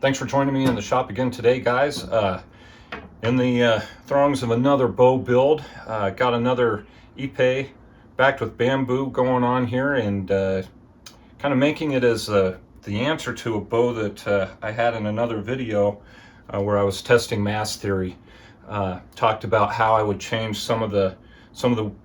Thanks for joining me in the shop again today, guys. In the throngs of another bow build, got another Ipe backed with bamboo going on here, and kind of making it as the answer to a bow that I had in another video where I was testing mass theory. Talked about how I would change some of the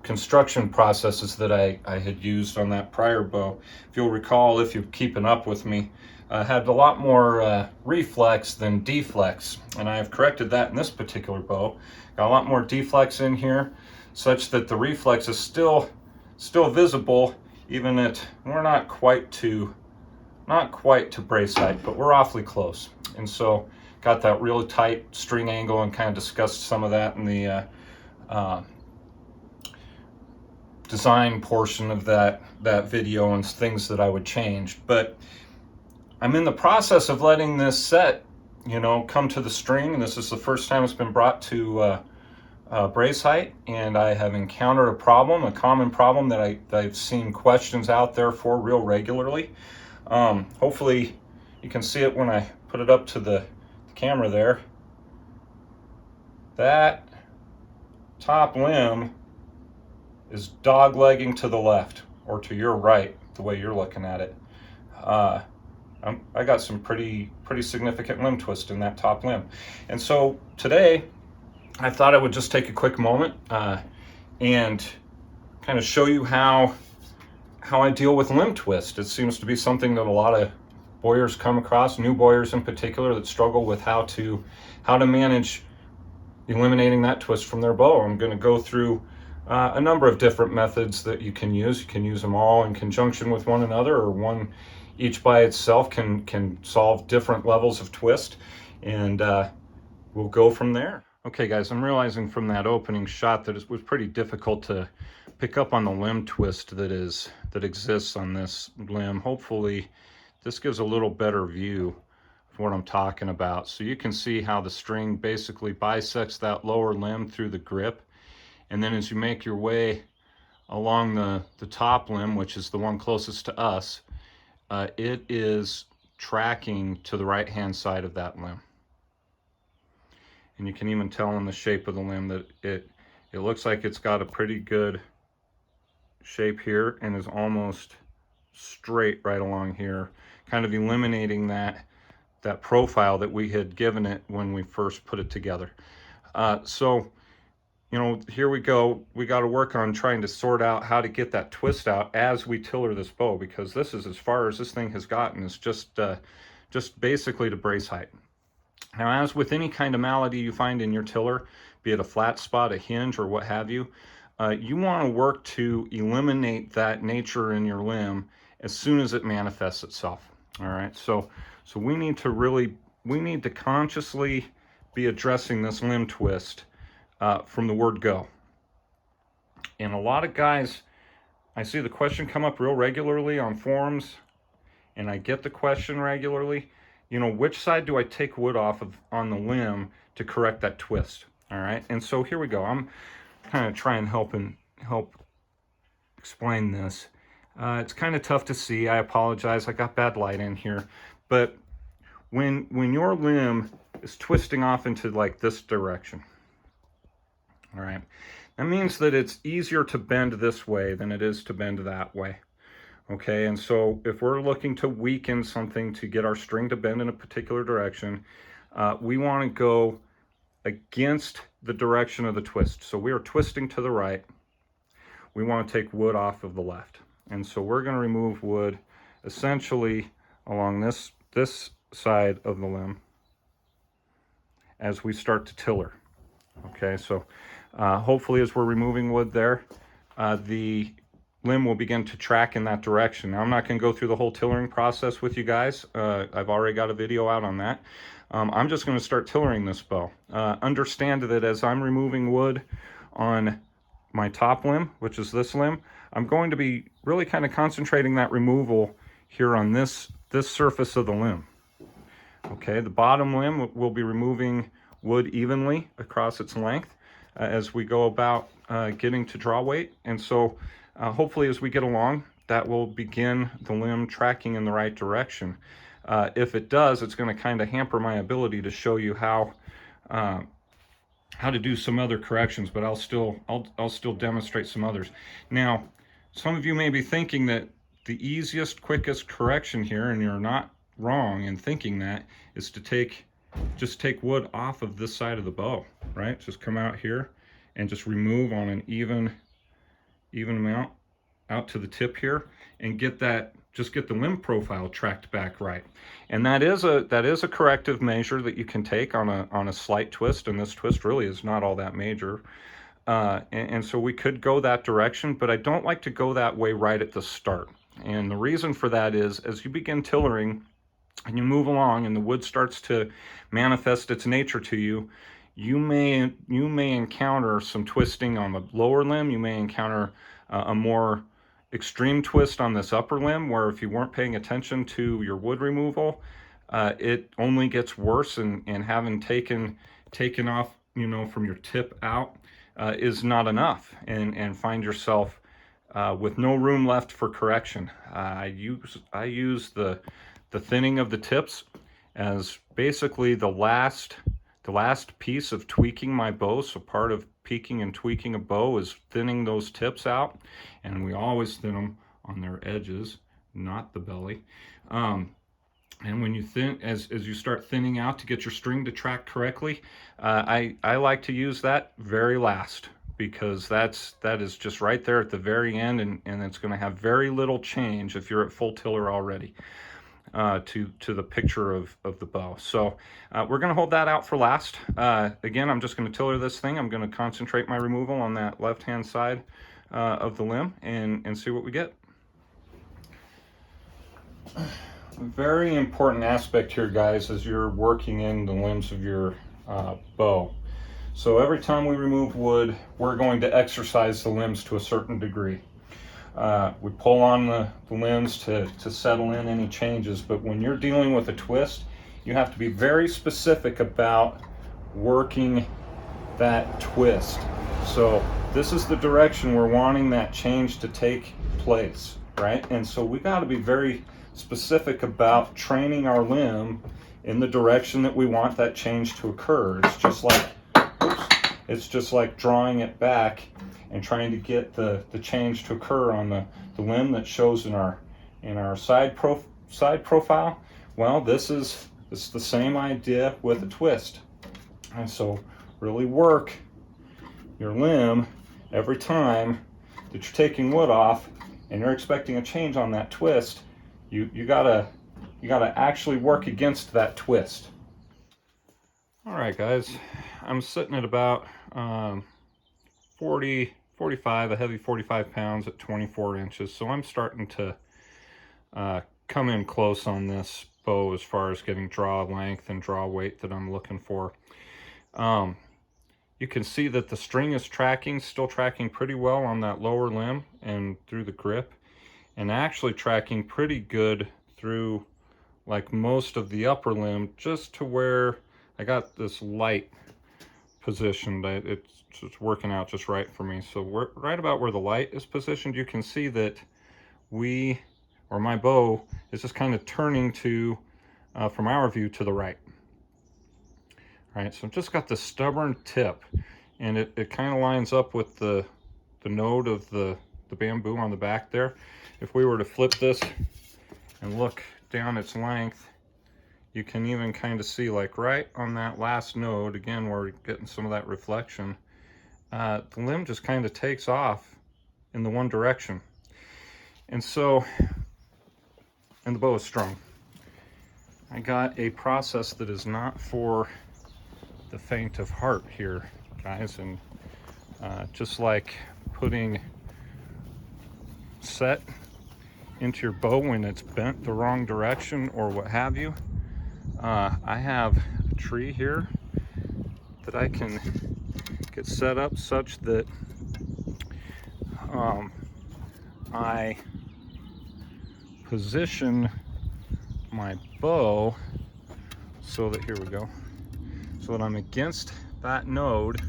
construction processes that I had used on that prior bow. If you'll recall, if you're keeping up with me, had a lot more reflex than deflex, and I have corrected that in this particular bow. Got a lot more deflex in here, such that the reflex is still visible, even at we're not quite to brace height, but we're awfully close. And so got that really tight string angle, and kind of discussed some of that in the design portion of that video and things that I would change. But I'm in the process of letting this set, come to the string, and this is the first time it's been brought to brace height, and I have encountered a common problem that I've seen questions out there for real regularly. Hopefully you can see it when I put it up to the camera there. That top limb is dog-legging to the left, or to your right, the way you're looking at it. I got some pretty significant limb twist in that top limb. And so today, I thought I would just take a quick moment and kind of show you how I deal with limb twist. It seems to be something that a lot of bowyers come across, new bowyers in particular, that struggle with how to manage eliminating that twist from their bow. I'm going to go through a number of different methods that you can use. You can use them all in conjunction with one another, or one each by itself can solve different levels of twist, and we'll go from there. Okay guys, I'm realizing from that opening shot that it was pretty difficult to pick up on the limb twist that exists on this limb. Hopefully this gives a little better view of what I'm talking about. So you can see how the string basically bisects that lower limb through the grip, and then as you make your way along the top limb, which is the one closest to us, it is tracking to the right hand side of that limb. And you can even tell in the shape of the limb that it looks like it's got a pretty good shape here, and is almost straight right along here, kind of eliminating that profile that we had given it when we first put it together. So here we go. We got to work on trying to sort out how to get that twist out as we tiller this bow, because this is as far as this thing has gotten. It's just basically to brace height. Now, as with any kind of malady you find in your tiller, be it a flat spot, a hinge, or what have you, you want to work to eliminate that nature in your limb as soon as it manifests itself. All right, so we need to consciously be addressing this limb twist from the word go. And a lot of guys, I see the question come up real regularly on forums, and I get the question regularly, which side do I take wood off of on the limb to correct that twist? All right, and so here we go. I'm kind of trying to help explain this. It's kind of tough to see. I apologize. I got bad light in here. But when your limb is twisting off into like this direction, all right, that means that it's easier to bend this way than it is to bend that way. Okay, and so if we're looking to weaken something to get our string to bend in a particular direction, we want to go against the direction of the twist. So we are twisting to the right. We want to take wood off of the left. And so we're going to remove wood essentially along this side of the limb as we start to tiller. Okay, so hopefully as we're removing wood there, the limb will begin to track in that direction. Now, I'm not going to go through the whole tillering process with you guys. I've already got a video out on that. I'm just going to start tillering this bow. Understand that as I'm removing wood on my top limb, which is this limb, I'm going to be really kind of concentrating that removal here on this surface of the limb. Okay, the bottom limb will be removing wood evenly across its length as we go about getting to draw weight. And so hopefully as we get along, that will begin the limb tracking in the right direction. If it does, it's going to kind of hamper my ability to show you how to do some other corrections, but I'll still demonstrate some others. Now, some of you may be thinking that the easiest, quickest correction here, and you're not wrong in thinking that, is to just take wood off of this side of the bow, right? Just come out here and just remove on an even amount out to the tip here, and get the limb profile tracked back right. And that is a corrective measure that you can take on a slight twist, and this twist really is not all that major. And so we could go that direction, but I don't like to go that way right at the start. And the reason for that is, as you begin tillering and you move along and the wood starts to manifest its nature to you, you may encounter some twisting on the lower limb. You may encounter a more extreme twist on this upper limb, where if you weren't paying attention to your wood removal, it only gets worse, and having taken off, you know, from your tip out is not enough, and find yourself with no room left for correction. I use the thinning of the tips as basically the last piece of tweaking my bow. So part of peaking and tweaking a bow is thinning those tips out, and we always thin them on their edges, not the belly. And when you as you start thinning out to get your string to track correctly, I like to use that very last, because that is just right there at the very end, and it's going to have very little change if you're at full tiller already to the picture of the bow. So we're going to hold that out for last. Again, I'm just going to tiller this thing. I'm going to concentrate my removal on that left hand side of the limb and see what we get. Very important aspect here, guys, as you're working in the limbs of your bow. So every time we remove wood, we're going to exercise the limbs to a certain degree. We pull on the limbs to settle in any changes, but when you're dealing with a twist, you have to be very specific about working that twist. So this is the direction we're wanting that change to take place, right? And so we got to be very specific about training our limb in the direction that we want that change to occur. It's just like drawing it back and trying to get the change to occur on the limb that shows in our side profile. Well, it's the same idea with a twist. And so really work your limb every time that you're taking wood off and you're expecting a change on that twist. You gotta actually work against that twist. All right, guys, I'm sitting at about 45, a heavy 45 pounds at 24 inches. So I'm starting to come in close on this bow as far as getting draw length and draw weight that I'm looking for. You can see that the string is still tracking pretty well on that lower limb and through the grip, and actually tracking pretty good through like most of the upper limb, just to where I got this light positioned. It's working out just right for me. So we're right about where the light is positioned. You can see that my bow is just kind of turning to, from our view, to the right. All right, so I've just got the stubborn tip, and it kind of lines up with the node of the bamboo on the back there. If we were to flip this and look down its length, you can even kind of see, like right on that last node, again, where we're getting some of that reflection, the limb just kind of takes off in the one direction. And so, and the bow is strung. I got a process that is not for the faint of heart here, guys. And just like putting set into your bow when it's bent the wrong direction or what have you, I have a tree here that I can get set up such that I position my bow so that, here we go, so that I'm against that node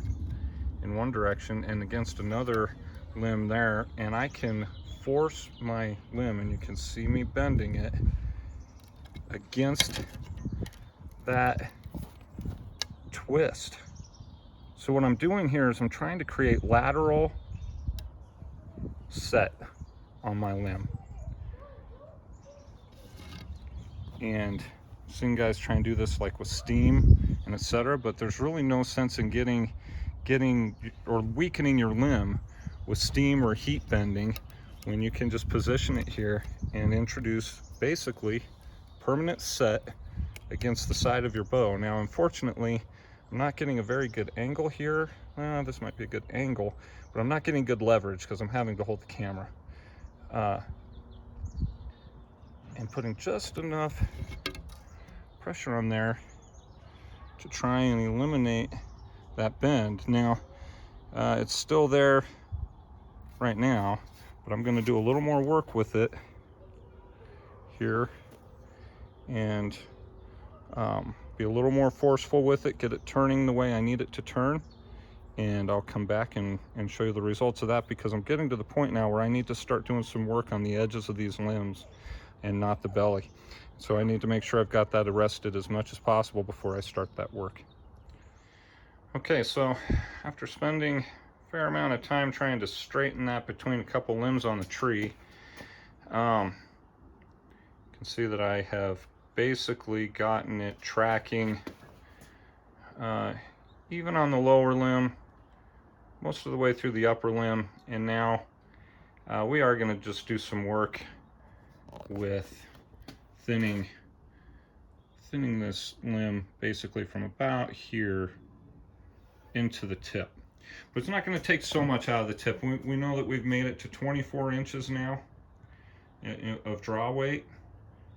in one direction and against another limb there, and I can force my limb, and you can see me bending it against that twist. So what I'm doing here is I'm trying to create lateral set on my limb. And I've seen guys try and do this like with steam and etc., but there's really no sense in getting or weakening your limb with steam or heat bending when you can just position it here and introduce basically permanent set against the side of your bow. Now unfortunately I'm not getting a very good angle here. This might be a good angle, but I'm not getting good leverage because I'm having to hold the camera. And putting just enough pressure on there to try and eliminate that bend. Now it's still there right now, but I'm going to do a little more work with it here and be a little more forceful with it, get it turning the way I need it to turn, and I'll come back and show you the results of that, because I'm getting to the point now where I need to start doing some work on the edges of these limbs and not the belly. So I need to make sure I've got that arrested as much as possible before I start that work. Okay, so after spending a fair amount of time trying to straighten that between a couple limbs on the tree, you can see that I have basically gotten it tracking even on the lower limb, most of the way through the upper limb, and now we are going to just do some work with thinning this limb basically from about here into the tip. But it's not going to take so much out of the tip. We know that we've made it to 24 inches now of draw weight,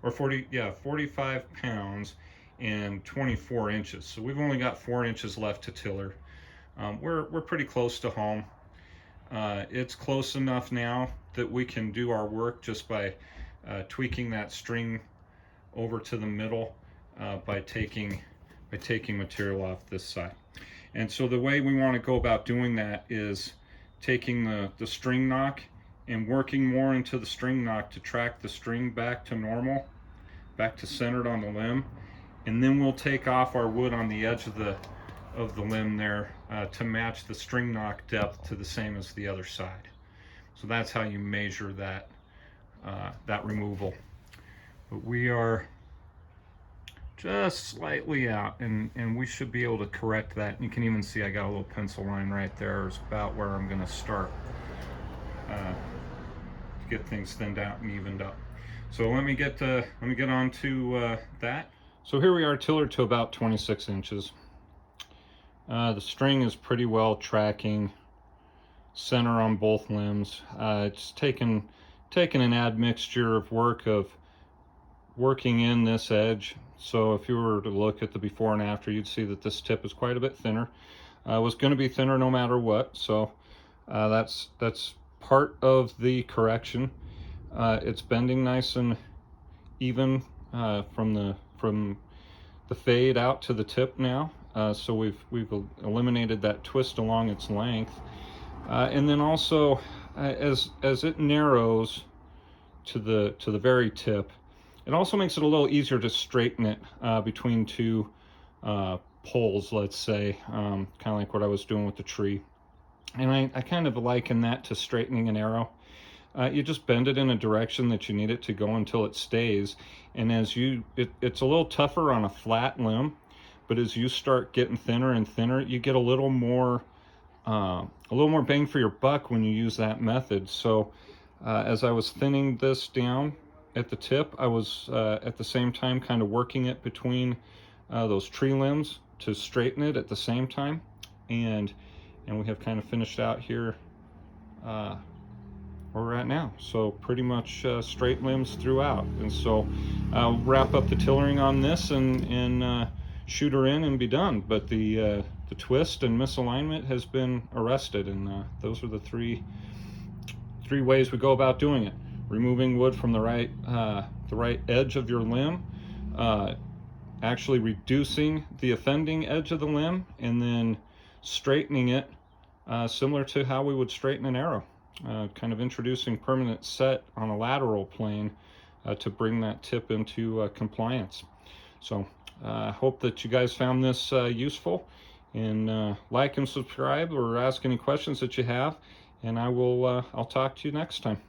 or 45 pounds and 24 inches. So we've only got 4 inches left to tiller. We're pretty close to home. It's close enough now that we can do our work just by tweaking that string over to the middle by taking material off this side. And so the way we want to go about doing that is taking the string knock and working more into the string knock to track the string back to normal, back to centered on the limb, and then we'll take off our wood on the edge of the limb there to match the string knock depth to the same as the other side. So that's how you measure that removal. But we are just slightly out, and we should be able to correct that. You can even see I got a little pencil line right there. It's about where I'm going to start to get things thinned out and evened up. So let me get on to that. So here we are, tillered to about 26 inches. The string is pretty well tracking center on both limbs. It's taken an admixture of work of working in this edge. So if you were to look at the before and after, you'd see that this tip is quite a bit thinner. It was going to be thinner no matter what. So that's part of the correction. It's bending nice and even from the fade out to the tip now. So we've eliminated that twist along its length, and then also as it narrows to the very tip, it also makes it a little easier to straighten it between two poles, let's say, kind of like what I was doing with the tree. And I kind of liken that to straightening an arrow. You just bend it in a direction that you need it to go until it stays. And as it's a little tougher on a flat limb, but as you start getting thinner and thinner, you get a little more bang for your buck when you use that method. So as I was thinning this down at the tip, I was at the same time kind of working it between those tree limbs to straighten it at the same time. And we have kind of finished out here where we're at now. So pretty much straight limbs throughout. And so I'll wrap up the tillering on this and shoot her in and be done. But the twist and misalignment has been arrested, and those are the three ways we go about doing it: removing wood from the right edge of your limb, actually reducing the offending edge of the limb, and then straightening it similar to how we would straighten an arrow, kind of introducing permanent set on a lateral plane to bring that tip into compliance. So I hope that you guys found this useful, and like and subscribe or ask any questions that you have, and I'll talk to you next time.